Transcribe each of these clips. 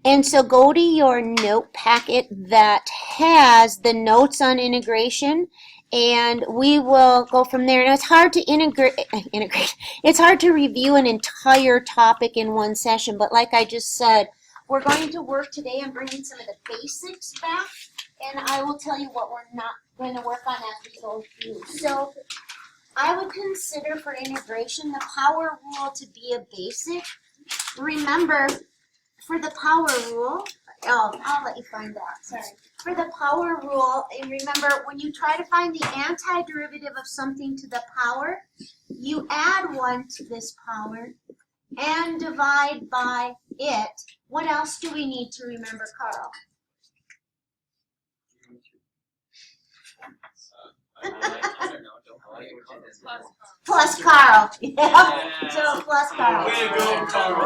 And so go to your note packet that has the notes on integration, and we will go from there. And it's hard to integrate. It's hard to review an entire topic in one session, but like I just said, we're going to work today on bringing some of the basics back, and I will tell you what we're not going to work on as we go through. So I would consider for integration the power rule to be a basic. Remember, for the power rule, I'll let you find that, sorry. For the power rule, and remember, when you try to find the antiderivative of something to the power, you add 1 to this power and divide by it. What else do we need to remember, Carl? Plus Carl. Yeah. So plus Carl. Way to go, Carl.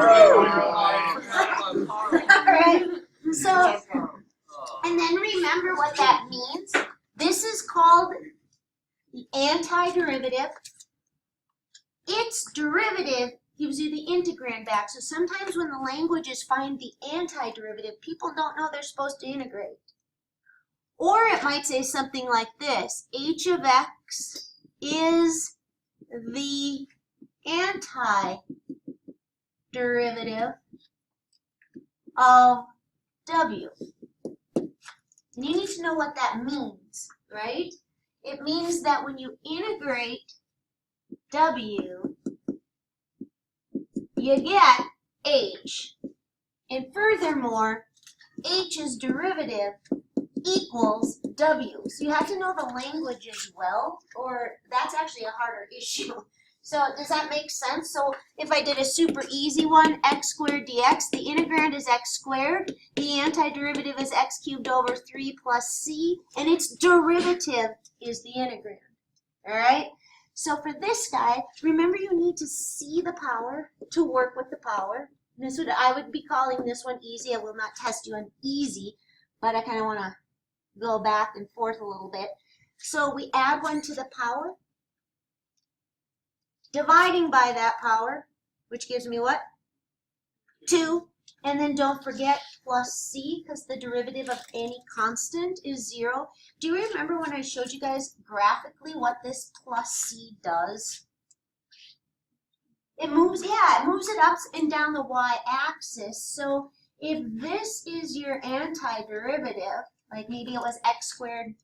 All right. So, and then remember what that means. This is called the antiderivative. Its derivative gives you the integrand back. So sometimes when the languages find the antiderivative, people don't know they're supposed to integrate. Or it might say something like this: h of x is the antiderivative of w. And you need to know what that means, right? It means that when you integrate w, you get h. And furthermore, h's derivative equals w. So you have to know the language as well, or that's actually a harder issue. So does that make sense? So if I did a super easy one, x squared dx, the integrand is x squared, the antiderivative is x cubed over 3 plus c, and its derivative is the integrand. All right? So for this guy, remember you need to see the power to work with the power. This would, I would be calling this one easy. I will not test you on easy, but I kind of want to go back and forth a little bit. So we add 1 to the power, dividing by that power, which gives me what? 2. And then don't forget plus c, because the derivative of any constant is 0. Do you remember when I showed you guys graphically what this plus c does? It moves, it moves it up and down the y-axis. So if this is your antiderivative, like maybe it was x squared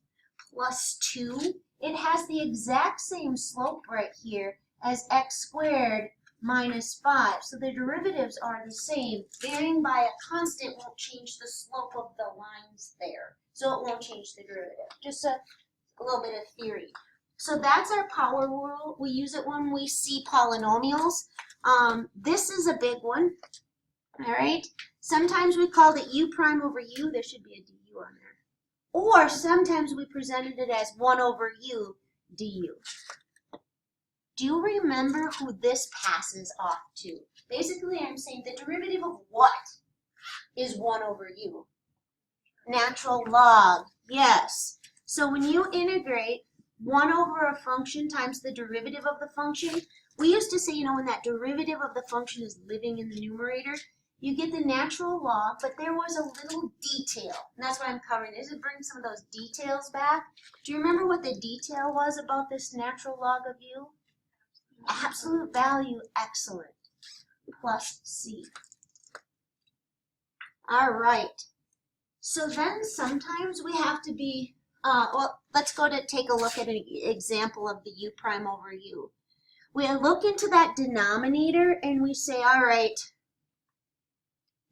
plus 2, it has the exact same slope right here as x squared minus 5. So the derivatives are the same. Varying by a constant won't change the slope of the lines there. So it won't change the derivative. Just a little bit of theory. So that's our power rule. We use it when we see polynomials. This is a big one. All right. Sometimes we call it u prime over u. There should be a du on there. Or sometimes we presented it as 1 over u du. Do you remember who this passes off to? Basically, I'm saying the derivative of what is 1 over u? Natural log, yes. So when you integrate 1 over a function times the derivative of the function, we used to say, you know, when that derivative of the function is living in the numerator, you get the natural log, but there was a little detail, and that's what I'm covering. Is it bring some of those details back? Do you remember what the detail was about this natural log of u? Absolute value, excellent, plus c. All right. So then sometimes we have to be, well, let's go to take a look at an example of the u prime over u. We look into that denominator and we say, all right,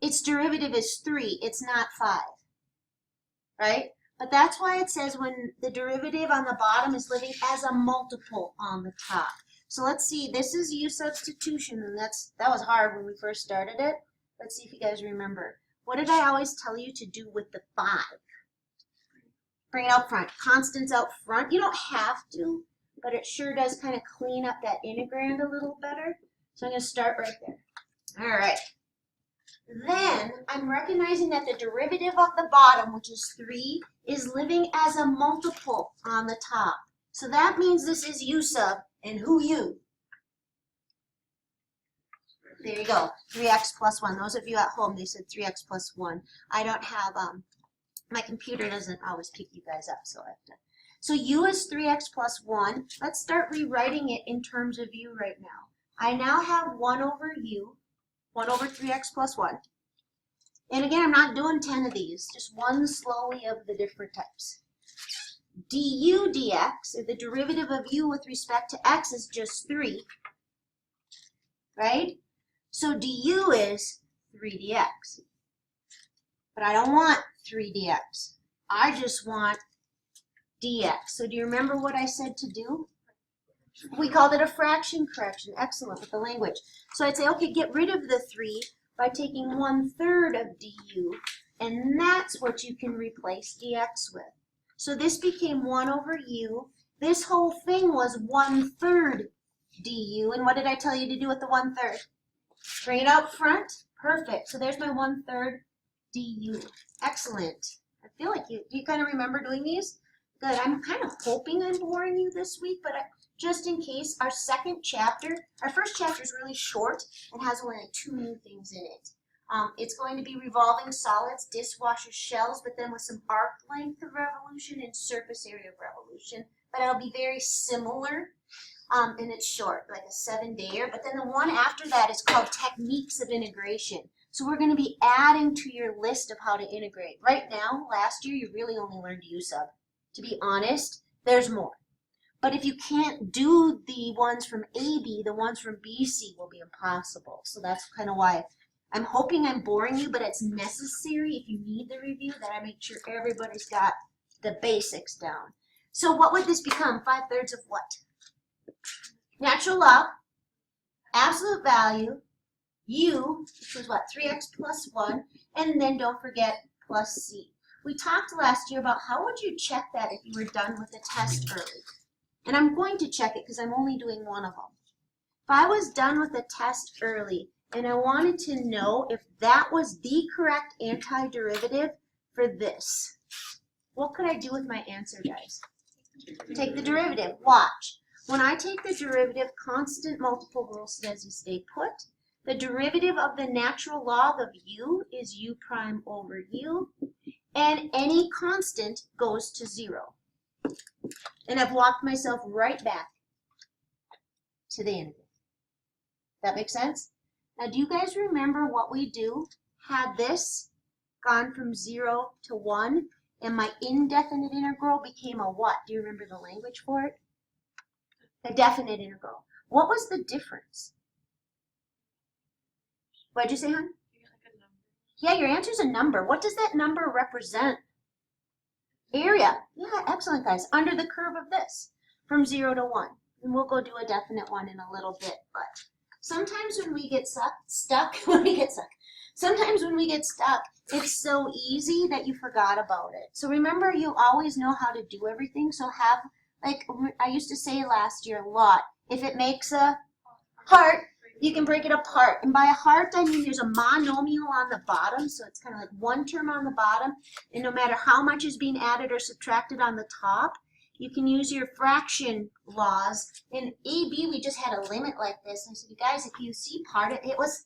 its derivative is 3, it's not 5, right? But that's why it says when the derivative on the bottom is living as a multiple on the top. So let's see, this is u substitution, and that was hard when we first started it. Let's see if you guys remember. What did I always tell you to do with the 5? Bring it out front. Constants out front. You don't have to, but it sure does kind of clean up that integrand a little better. So I'm going to start right there. All right. Then I'm recognizing that the derivative of the bottom, which is 3, is living as a multiple on the top. So that means this is u sub, and who u? There you go, 3x plus 1. Those of you at home, they said 3x plus 1. I don't have, my computer doesn't always pick you guys up, so I have to. So u is 3x plus 1. Let's start rewriting it in terms of u right now. I now have 1 over u, 1 over 3x plus 1. And again, I'm not doing 10 of these, just one slowly of the different types. Du dx, or the derivative of u with respect to x, is just 3, right? So du is 3 dx. But I don't want 3 dx. I just want dx. So do you remember what I said to do? We called it a fraction correction. Excellent with the language. So I'd say, okay, get rid of the 3 by taking 1/3 of du, and that's what you can replace dx with. So this became 1 over u. This whole thing was 1/3 du, and what did I tell you to do with the 1/3? Bring it out front. Perfect. So there's my 1/3 du. Excellent. I feel like you kind of remember doing these? Good. I'm kind of hoping I'm boring you this week, but just in case, our second chapter, our first chapter is really short and has only like 2 new things in it. It's going to be revolving solids, dishwasher shells, but then with some arc length of revolution and surface area of revolution. But it'll be very similar, and it's short, like a 7-dayer. But then the one after that is called techniques of integration. So we're going to be adding to your list of how to integrate. Right now, last year, you really only learned U-sub. To be honest, there's more. But if you can't do the ones from AB, the ones from BC will be impossible. So that's kind of why I'm hoping I'm boring you, but it's necessary if you need the review that I make sure everybody's got the basics down. So what would this become? 5/3 of what? Natural log, absolute value, u, which was what? 3x plus 1, and then don't forget plus c. We talked last year about how would you check that if you were done with the test early. And I'm going to check it because I'm only doing one of them. If I was done with the test early and I wanted to know if that was the correct antiderivative for this, what could I do with my answer, guys? Take the derivative. Watch. When I take the derivative, constant multiple rule says you stay put. The derivative of the natural log of u is u prime over u, and any constant goes to 0. And I've walked myself right back to the end of it. That makes sense? Now, do you guys remember what we do? Had this gone from 0 to 1, and my indefinite integral became a what? Do you remember the language for it? A definite integral. What was the difference? What'd you say, hon? Yeah, your answer's a number. What does that number represent? Area. Yeah, excellent, guys. Under the curve of this, from 0 to 1. And we'll go do a definite one in a little bit. But sometimes when we get stuck, sometimes when we get stuck, it's so easy that you forgot about it. So remember, you always know how to do everything. So have, like I used to say last year a lot, if it makes a heart, you can break it apart. And by a heart, I mean there's a monomial on the bottom, so it's kind of like one term on the bottom, and no matter how much is being added or subtracted on the top, you can use your fraction laws. In AB, we just had a limit like this. And I said, you guys, if you see part of it, it was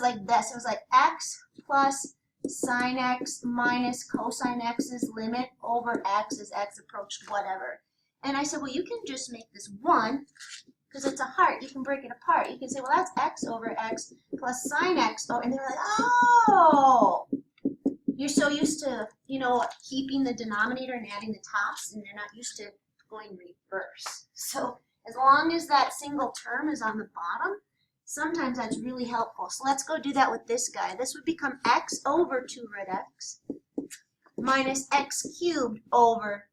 like this. It was like x plus sine x minus cosine x's limit over x as x approached whatever. And I said, well, you can just make this 1. Because it's a heart, you can break it apart. You can say, well, that's x over x plus sine x. Oh, and they're like, oh, you're so used to, keeping the denominator and adding the tops, and they're not used to going reverse. So as long as that single term is on the bottom, sometimes that's really helpful. So let's go do that with this guy. This would become x over 2 root x minus x cubed over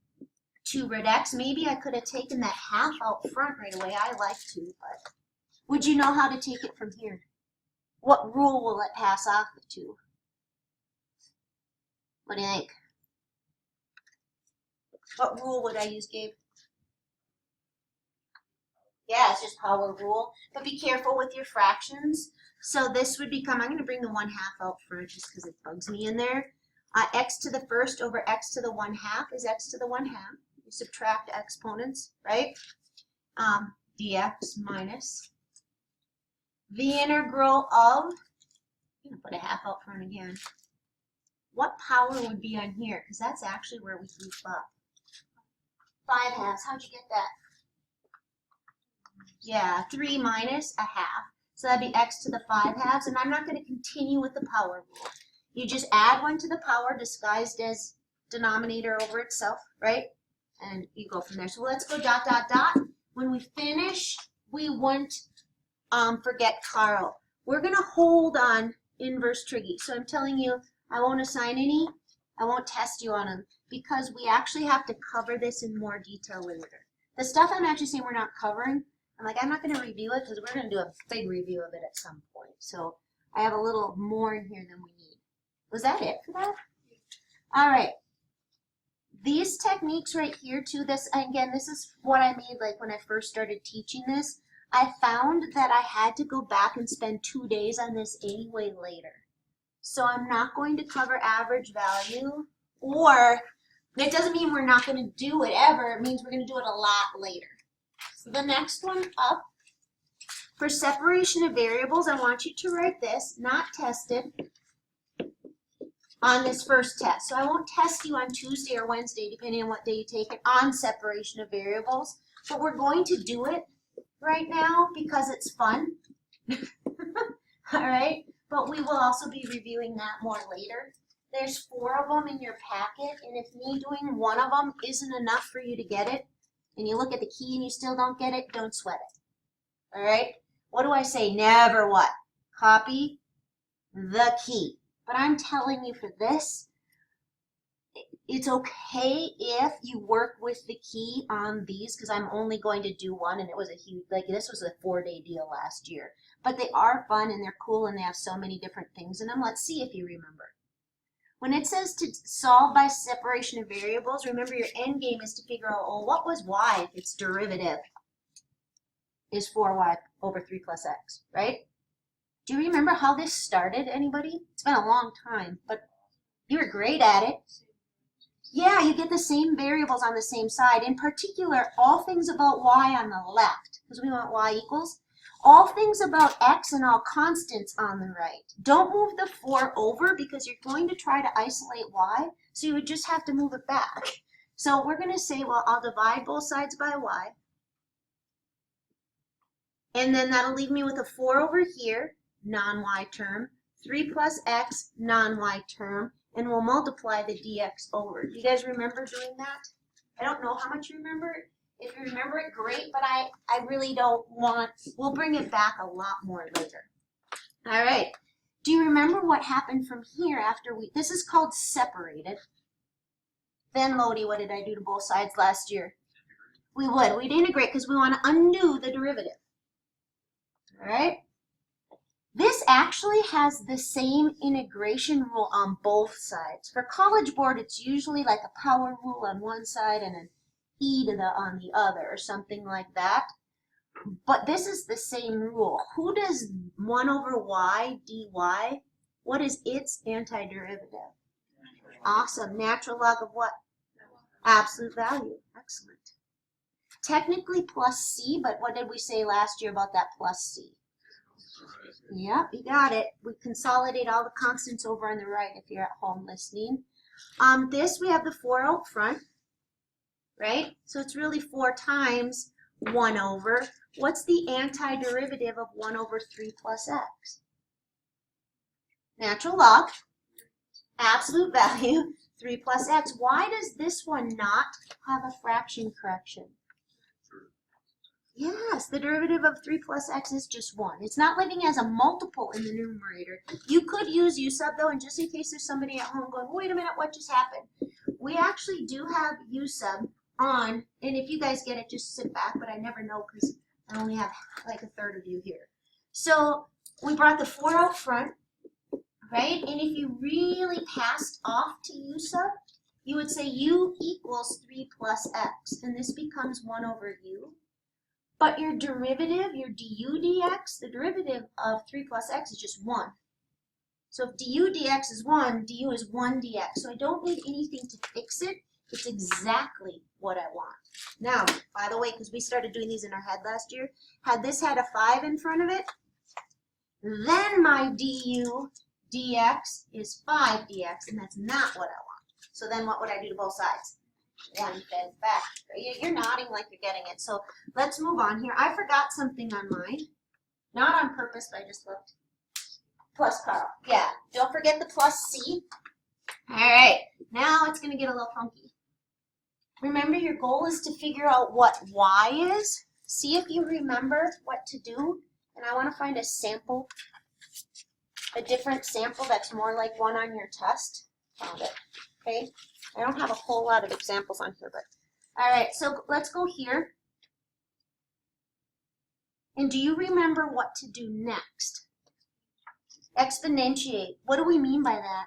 2 root x. Maybe I could have taken that half out front right away. I like to, but would you know how to take it from here? What rule will it pass off to? What do you think? What rule would I use, Gabe? Yeah, it's just power rule. But be careful with your fractions. So this would become, I'm going to bring the 1/2 out front just because it bugs me in there. X to the first over x to the 1/2 is x to the 1/2. You subtract exponents, right? Dx minus the integral of, I'm going to put a half out front again. What power would be on here? Because that's actually where we group up. 5 halves. How'd you get that? Yeah, 3 minus a half. So that'd be x to the 5 halves. And I'm not going to continue with the power rule. You just add 1 to the power disguised as denominator over itself, right? And you go from there. So let's go dot, dot, dot. When we finish, we won't forget Carl. We're going to hold on inverse trig. So I'm telling you, I won't assign any. I won't test you on them because we actually have to cover this in more detail later. The stuff I'm actually saying we're not covering, I'm like, I'm not going to review it because we're going to do a big review of it at some point. So I have a little more in here than we need. Was that it for that? All right. These techniques right here too, this, again, this is what I made like when I first started teaching this. I found that I had to go back and spend 2 days on this anyway later. So I'm not going to cover average value, or that doesn't mean we're not going to do it ever. It means we're going to do it a lot later. So the next one up, for separation of variables, I want you to write this, not tested, on this first test. So I won't test you on Tuesday or Wednesday, depending on what day you take it, on separation of variables. But we're going to do it right now because it's fun. All right? But we will also be reviewing that more later. There's 4 of them in your packet, and if me doing one of them isn't enough for you to get it, and you look at the key and you still don't get it, don't sweat it. All right? What do I say? Never what? Copy the key. But I'm telling you for this, it's okay if you work with the key on these, because I'm only going to do one, and it was a huge, like this was a 4-day deal last year. But they are fun and they're cool and they have so many different things in them. Let's see if you remember. When it says to solve by separation of variables, remember your end game is to figure out, oh, what was y if its derivative is 4y over 3 plus x, right? Do you remember how this started, anybody? It's been a long time, but you were great at it. Yeah, you get the same variables on the same side. In particular, all things about y on the left, because we want y equals. All things about x and all constants on the right. Don't move the 4 over because you're going to try to isolate y, so you would just have to move it back. So we're going to say, well, I'll divide both sides by y. And then that'll leave me with a 4 over here, non-y term, 3 plus x, non-y term, and we'll multiply the dx over. Do you guys remember doing that? I don't know how much you remember. If you remember it, great, but I really don't want, we'll bring it back a lot more later. All right. Do you remember what happened from here after this is called separated. Then, Lodi, what did I do to both sides last year? We'd integrate because we want to undo the derivative. All right. This actually has the same integration rule on both sides. For College Board, it's usually like a power rule on one side and an e to the on the other, or something like that. But this is the same rule. Who does 1 over y dy, what is its antiderivative? Awesome. Natural log of what? Absolute value. Excellent. Technically plus c, but what did we say last year about that plus c? Yep, you got it. We consolidate all the constants over on the right if you're at home listening. This, we have the 4 out front, right? So it's really 4 times 1 over. What's the antiderivative of 1 over 3 plus x? Natural log, absolute value, 3 plus x. Why does this one not have a fraction correction? Yes, the derivative of 3 plus x is just 1. It's not living as a multiple in the numerator. You could use u sub though, and just in case there's somebody at home going, wait a minute, what just happened? We actually do have u sub on, and if you guys get it, just sit back, but I never know because I only have like a third of you here. So we brought the 4 out front, right? And if you really passed off to u sub, you would say u equals 3 plus x, and this becomes 1 over u. But your derivative, your du dx, the derivative of 3 plus x is just 1. So if du dx is 1, du is 1 dx. So I don't need anything to fix it. It's exactly what I want. Now, by the way, because we started doing these in our head last year, had this had a 5 in front of it, then my du dx is 5 dx, and that's not what I want. So then what would I do to both sides? 1/5 back. You're nodding like you're getting it. So let's move on here. I forgot something on mine. Not on purpose, but I just looked. Plus Carl. Yeah, don't forget the plus C. All right, now it's going to get a little funky. Remember, your goal is to figure out what y is. See if you remember what to do. And I want to find a sample, a different sample that's more like one on your test. Found it. Okay. I don't have a whole lot of examples on here, but all right. So let's go here. And do you remember what to do next? Exponentiate. What do we mean by that?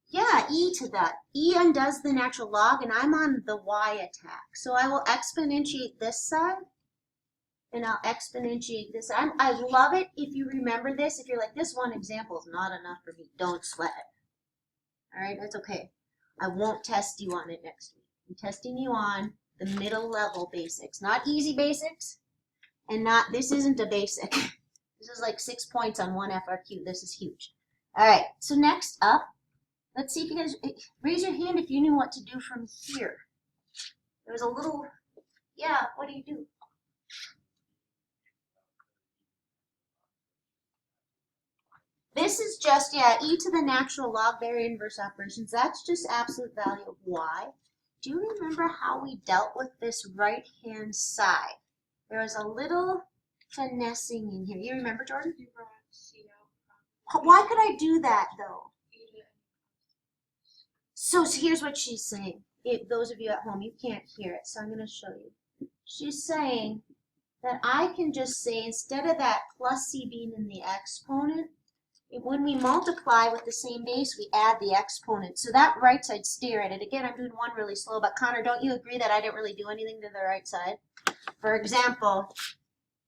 Yeah, e to that. E undoes the natural log, and I'm on the y attack. So I will exponentiate this side, and I'll exponentiate this side. I love it if you remember this. If you're like, this one example is not enough for me, don't sweat it. All right, that's okay. I won't test you on it next week. I'm testing you on the middle level basics, not easy basics, and not, this isn't a basic. This is like 6 points on one FRQ. This is huge. All right, so next up, let's see if you guys, raise your hand if you knew what to do from here. There was a little, yeah, what do you do? This is just, yeah, e to the natural log, their inverse operations. That's just absolute value of y. Do you remember how we dealt with this right-hand side? There was a little finessing in here. You remember, Jordan? You brought C out. Why could I do that, though? So here's what she's saying. Those of you at home, you can't hear it, so I'm going to show you. She's saying that I can just say, instead of that plus c being in the exponent, when we multiply with the same base, we add the exponent. So that right side, stare at it. Again, I'm doing one really slow, but Connor, don't you agree that I didn't really do anything to the right side? For example,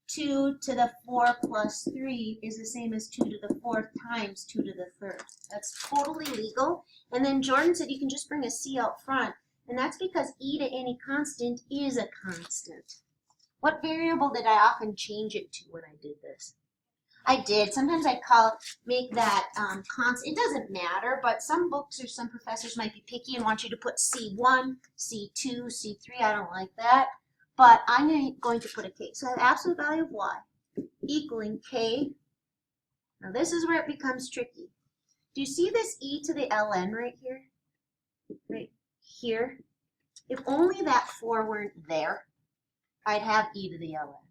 2 to the 4 plus 3 is the same as 2 to the 4th times 2 to the 3rd. That's totally legal. And then Jordan said you can just bring a c out front, and that's because e to any constant is a constant. What variable did I often change it to when I did this? I did. Sometimes I make that constant. It doesn't matter, but some books or some professors might be picky and want you to put C1, C2, C3. I don't like that. But I'm going to put a k. So I have absolute value of y equaling k. Now this is where it becomes tricky. Do you see this e to the ln right here? Right here? If only that 4 weren't there, I'd have e to the ln.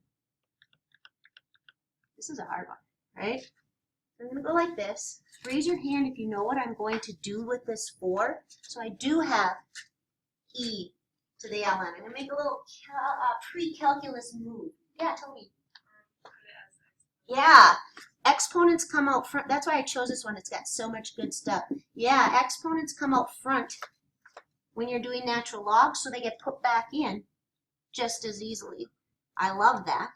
This is a hard one, right? I'm going to go like this. Raise your hand if you know what I'm going to do with this 4. So I do have e to the ln. I'm going to make a little pre-calculus move. Yeah, tell me. Yeah, exponents come out front. That's why I chose this one. It's got so much good stuff. Yeah, exponents come out front when you're doing natural logs, so they get put back in just as easily. I love that,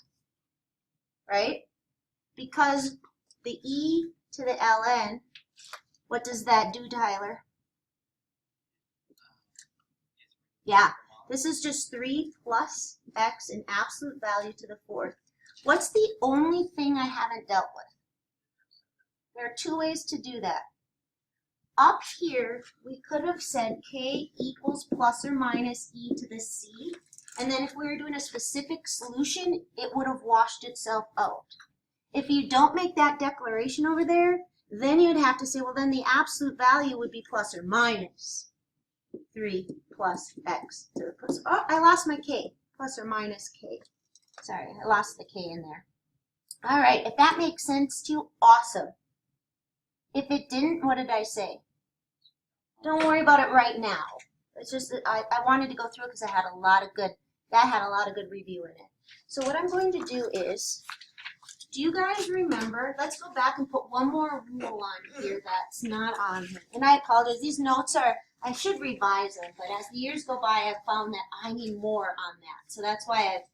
right? Because the e to the ln, what does that do, Tyler? Yeah, this is just 3 plus x in absolute value to the 4th. What's the only thing I haven't dealt with? There are 2 ways to do that. Up here, we could have said k equals plus or minus e to the c, and then if we were doing a specific solution, it would have washed itself out. If you don't make that declaration over there, then you'd have to say, well, then the absolute value would be plus or minus 3 plus x to the plus. Oh, I lost my k, plus or minus k. Sorry, I lost the k in there. All right, if that makes sense to you, awesome. If it didn't, what did I say? Don't worry about it right now. It's just that I wanted to go through it because I had a lot of good, that had a lot of good review in it. So what I'm going to do is, do you guys remember, let's go back and put one more rule on here that's not on here. And I apologize, these notes are, I should revise them, but as the years go by, I've found that I need more on that. So that's why I've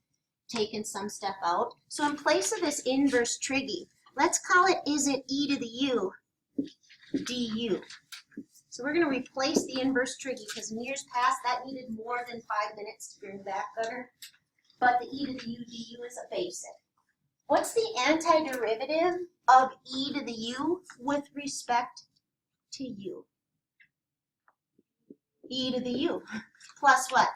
taken some stuff out. So in place of this inverse trig, let's call it, is it e to the u du. So we're going to replace the inverse trig because in years past that needed more than 5 minutes to bring back better. But the e to the u du is a basic. What's the antiderivative of e to the u with respect to u? E to the u plus what?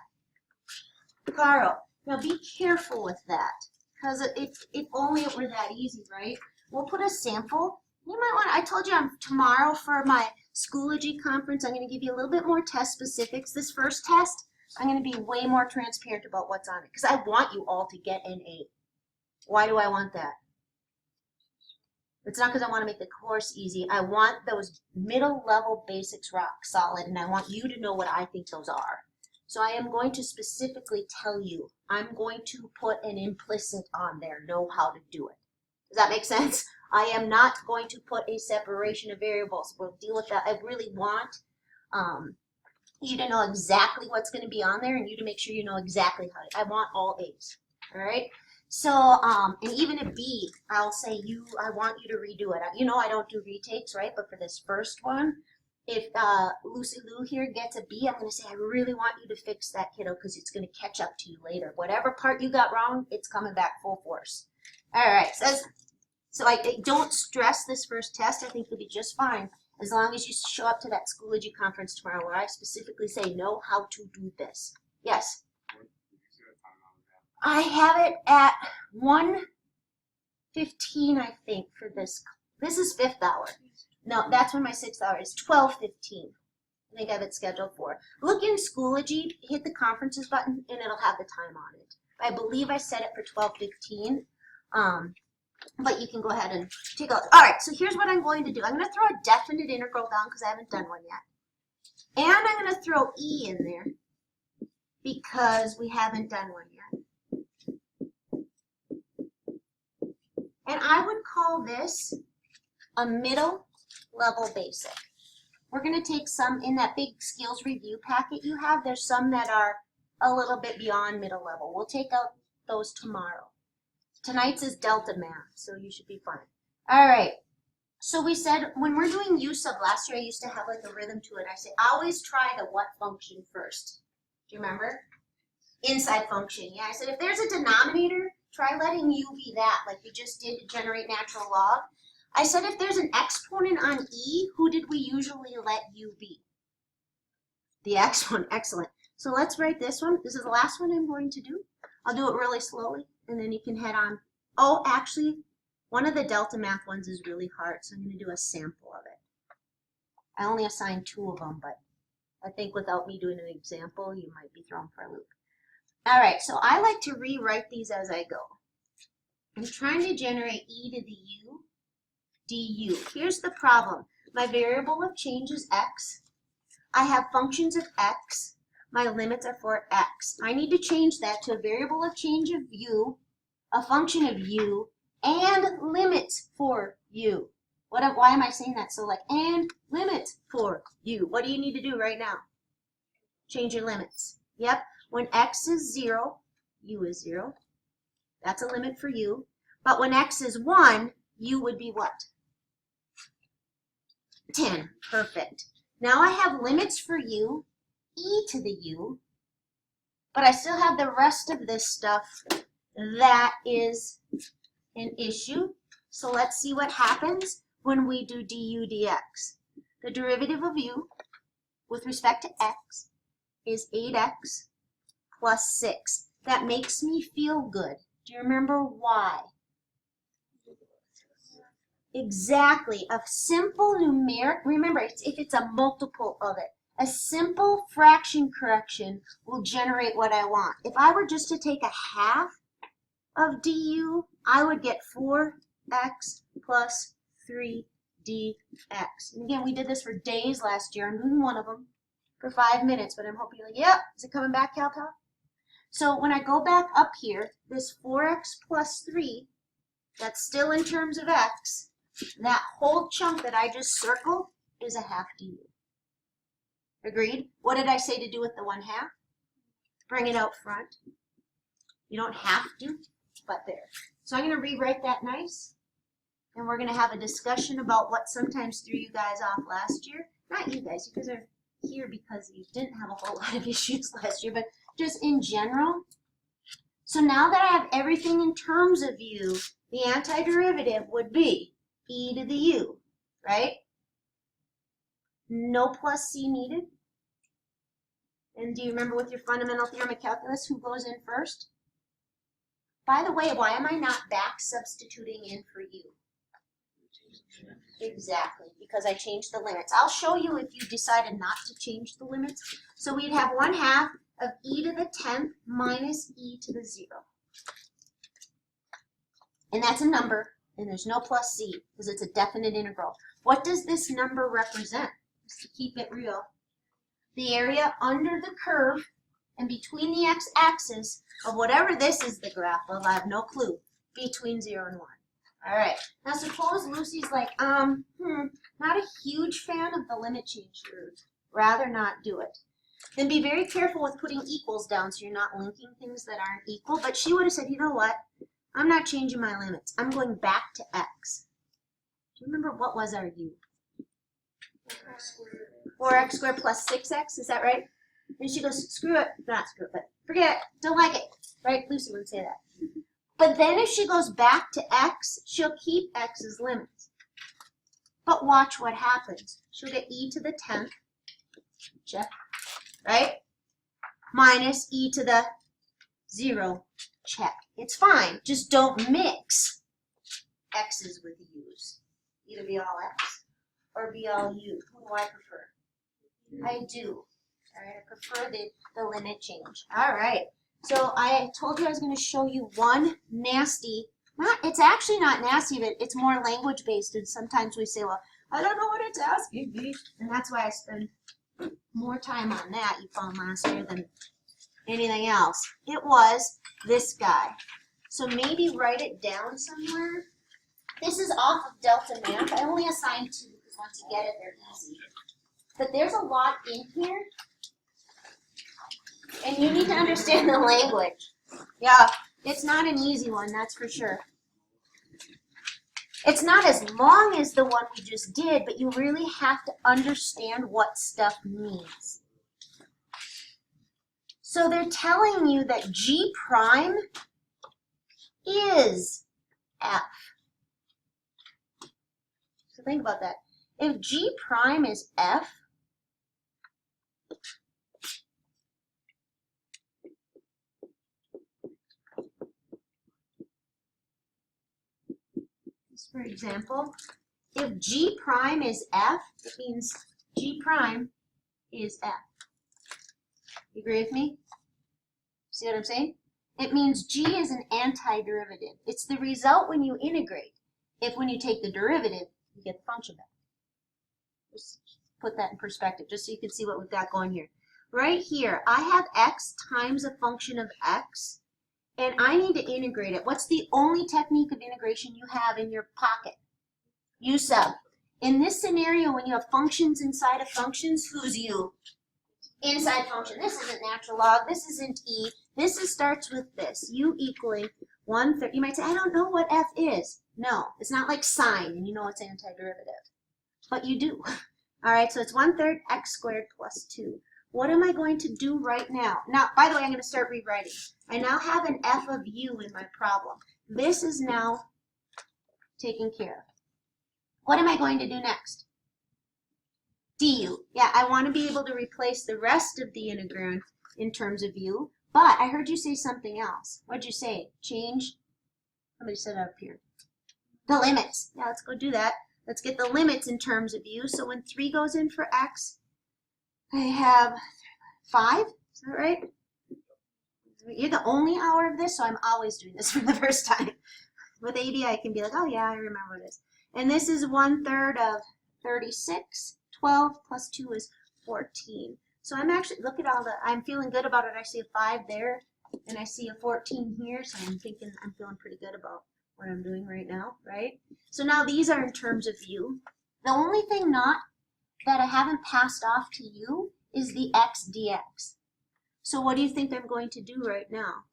Carl, now be careful with that, because if only it were that easy, right? We'll put a sample. You might want, I told you tomorrow for my Schoology conference, I'm going to give you a little bit more test specifics. This first test, I'm going to be way more transparent about what's on it, because I want you all to get an A. Why do I want that? It's not because I want to make the course easy. I want those middle level basics rock solid, and I want you to know what I think those are. So I am going to specifically tell you, I'm going to put an implicit on there, know how to do it. Does that make sense? I am not going to put a separation of variables. We'll deal with that. I really want you to know exactly what's going to be on there, and you to make sure you know exactly how to. I want all A's. All right. So, and even a B, I'll say I want you to redo it. You know I don't do retakes, right? But for this first one, if Lucy Lou here gets a B, I'm going to say, I really want you to fix that, kiddo, because it's going to catch up to you later. Whatever part you got wrong, it's coming back full force. All right, so I don't stress this first test. I think you'll be just fine as long as you show up to that Schoology conference tomorrow where I specifically say, know how to do this. Yes? I have it at 1:15, I think, for this. This is 5th hour. No, that's when my 6th hour is. 12:15. I think I have it scheduled for. Look in Schoology, hit the conferences button, and it'll have the time on it. I believe I set it for 12:15. But you can go ahead and take a look. All right, so here's what I'm going to do. I'm going to throw a definite integral down because I haven't done one yet. And I'm going to throw e in there because we haven't done one yet. And I would call this a middle level basic. We're going to take some in that big skills review packet you have. There's some that are a little bit beyond middle level. We'll take out those tomorrow. Tonight's is delta math, so you should be fine. All right. So we said when we're doing u sub, last year I used to have like a rhythm to it. I say always try the what function first. Do you remember? Inside function. Yeah, I said if there's a denominator, try letting u be that, like we just did to generate natural log. I said if there's an exponent on e, who did we usually let u be? The x one. Excellent. So let's write this one. This is the last one I'm going to do. I'll do it really slowly, and then you can head on. Oh, actually, one of the delta math ones is really hard, so I'm going to do a sample of it. I only assigned 2 of them, but I think without me doing an example, you might be thrown for a loop. All right, so I like to rewrite these as I go. I'm trying to generate e to the u du. Here's the problem. My variable of change is x. I have functions of x. My limits are for x. I need to change that to a variable of change of u, a function of u, and limits for u. Why am I saying that? So like, and limits for u. What do you need to do right now? Change your limits. Yep. When x is 0, u is 0. That's a limit for u. But when x is 1, u would be what? 10. Perfect. Now I have limits for u, e to the u, but I still have the rest of this stuff that is an issue. So let's see what happens when we do du dx. The derivative of u with respect to x is 8x plus 6. That makes me feel good. Do you remember why? Exactly. A simple numeric, remember, if it's a multiple of it, a simple fraction correction will generate what I want. If I were just to take a half of du, I would get 4x plus 3 dx. And again, we did this for days last year. I'm doing one of them for 5 minutes, but I'm hoping you're like, yep, is it coming back, Calpel? So when I go back up here, this 4x plus 3, that's still in terms of x, that whole chunk that I just circled is a half du. Agreed? What did I say to do with the 1/2? Bring it out front. You don't have to, but there. So I'm going to rewrite that nice, and we're going to have a discussion about what sometimes threw you guys off last year. Not you guys are here because you didn't have a whole lot of issues last year, but just in general. So now that I have everything in terms of u, the antiderivative would be e to the u, right? No plus c needed. And do you remember with your fundamental theorem of calculus, who goes in first? By the way, why am I not back substituting in for u? Exactly, because I changed the limits. I'll show you if you decided not to change the limits. So we'd have 1/2 of e to the 10th minus e to the 0. And that's a number, and there's no plus c, because it's a definite integral. What does this number represent? Just to keep it real. The area under the curve and between the x-axis of whatever this is the graph of, I have no clue, between 0 and 1. All right, now suppose Lucy's like, not a huge fan of the limit change theory. Rather not do it. Then be very careful with putting equals down so you're not linking things that aren't equal. But she would have said, you know what? I'm not changing my limits. I'm going back to x. Do you remember what was our u? 4x squared plus 6x, is that right? And she goes, screw it, not screw it, but forget it, don't like it, right? Lucy would say that. But then if she goes back to x, she'll keep x's limits. But watch what happens. She'll get e to the 10th, check, right? Minus e to the 0, check. It's fine, just don't mix x's with u's. Either be all x or be all u. Who do I prefer? I do. All right, I prefer the limit change. All right. So I told you I was going to show you one nasty, it's actually not nasty, but it's more language based. And sometimes we say, well, I don't know what it's asking me. And that's why I spend more time on that, you found last year, than anything else. It was this guy. So maybe write it down somewhere. This is off of Delta Math. I only assigned 2 because once you get it, they're easy. But there's a lot in here. And you need to understand the language. Yeah, it's not an easy one, that's for sure. It's not as long as the one we just did, but you really have to understand what stuff means. So they're telling you that G prime is F. So think about that. If G prime is F, for example, if G prime is F, it means G prime is F. You agree with me? See what I'm saying? It means G is an antiderivative. It's the result when you integrate. If when you take the derivative, you get the function back. Just put that in perspective, just so you can see what we've got going here. Right here, I have x times a function of x. And I need to integrate it. What's the only technique of integration you have in your pocket? U sub. In this scenario, when you have functions inside of functions, who's u? Inside function. This isn't natural log. This isn't e. This starts with this. U equaling 1/3. You might say, I don't know what f is. No, it's not like sine, and you know it's antiderivative. But you do. All right, so it's 1/3 x squared plus 2. What am I going to do right now? Now, by the way, I'm going to start rewriting. I now have an f of u in my problem. This is now taken care of. What am I going to do next? Du. Yeah, I want to be able to replace the rest of the integrand in terms of u. But I heard you say something else. What'd you say? Change? Somebody said up here. The limits. Yeah, let's go do that. Let's get the limits in terms of u. So when 3 goes in for x, I have 5, is that right? You're the only hour of this, so I'm always doing this for the first time. With AD, I can be like, oh yeah, I remember what it is. And this is 1/3 of 36. 12 plus 2 is 14. So I'm actually, look at all the, I'm feeling good about it. I see a 5 there, and I see a 14 here, so I'm feeling pretty good about what I'm doing right now, right? So now these are in terms of u. The only thing not that I haven't passed off to you is the x dx. So what do you think I'm going to do right now?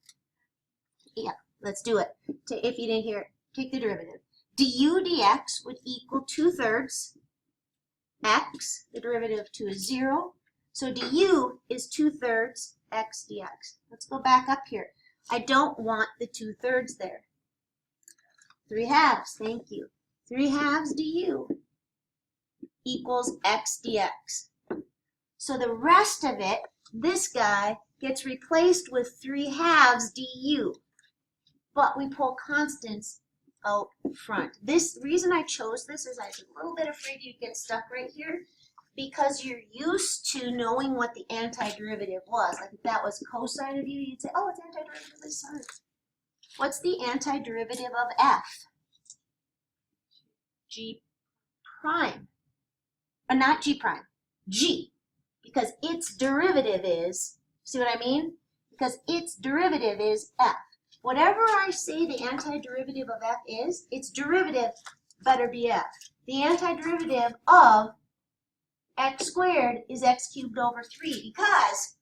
Yeah, let's do it. If you didn't hear it, take the derivative. Du dx would equal 2/3 x, the derivative of 2 is 0. So du is 2/3 x dx. Let's go back up here. I don't want the 2/3 there. 3/2, thank you. 3/2 du equals x dx. So the rest of it, this guy, gets replaced with 3/2 du. But we pull constants out front. This reason I chose this is I was a little bit afraid you'd get stuck right here because you're used to knowing what the antiderivative was. Like if that was cosine of u, you'd say, oh, it's antiderivative of sine. What's the antiderivative of f? G prime. Or not G prime, G. Because its derivative is, see what I mean? Because its derivative is f. Whatever I say the antiderivative of f is, its derivative better be f. The antiderivative of x squared is x cubed over 3 because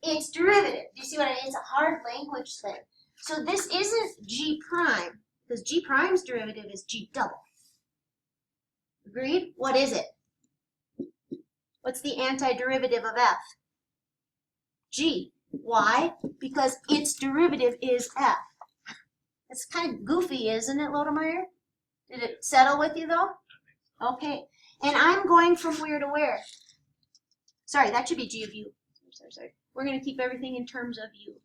its derivative. Do you see what I mean? It's a hard language thing. So this isn't g prime because g prime's derivative is g double. Agreed? What is it? What's the antiderivative of f? G. Why? Because its derivative is f. It's kind of goofy, isn't it, Lodemeyer? Did it settle with you, though? Okay. And I'm going from where to where? Sorry, that should be g of u. Sorry. We're going to keep everything in terms of u.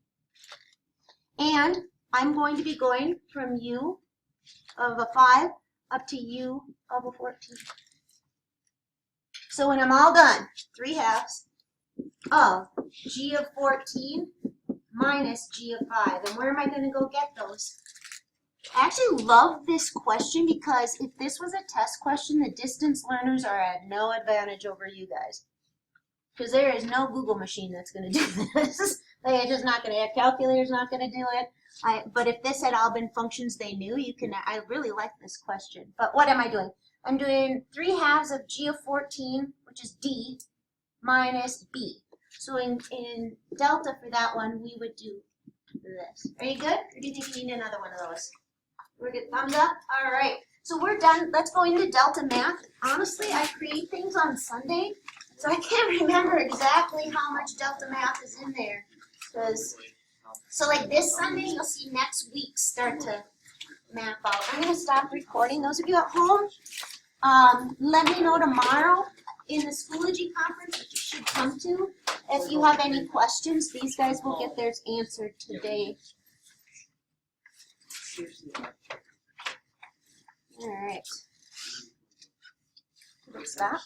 And I'm going to be going from u of a 5 up to u of a 14. So when I'm all done, 3/2 of g of 14 minus g of 5. And where am I going to go get those? I actually love this question because if this was a test question, the distance learners are at no advantage over you guys. Because there is no Google machine that's going to do this. They're just not going to, a calculator's not going to do it. But if this had all been functions they knew, I really like this question. But what am I doing? I'm doing 3/2 of g of 14, which is d, minus b. So in delta for that one, we would do this. Are you good? Or do you think you need another one of those? We're good. Thumbs up? All right. So we're done. Let's go into delta math. Honestly, I create things on Sunday, so I can't remember exactly how much delta math is in there. So like this Sunday, you'll see next week start to map out. I'm going to stop recording. Those of you at home, let me know tomorrow in the Schoology conference, which you should come to. If you have any questions, these guys will get theirs answered today. All right. Did it stop?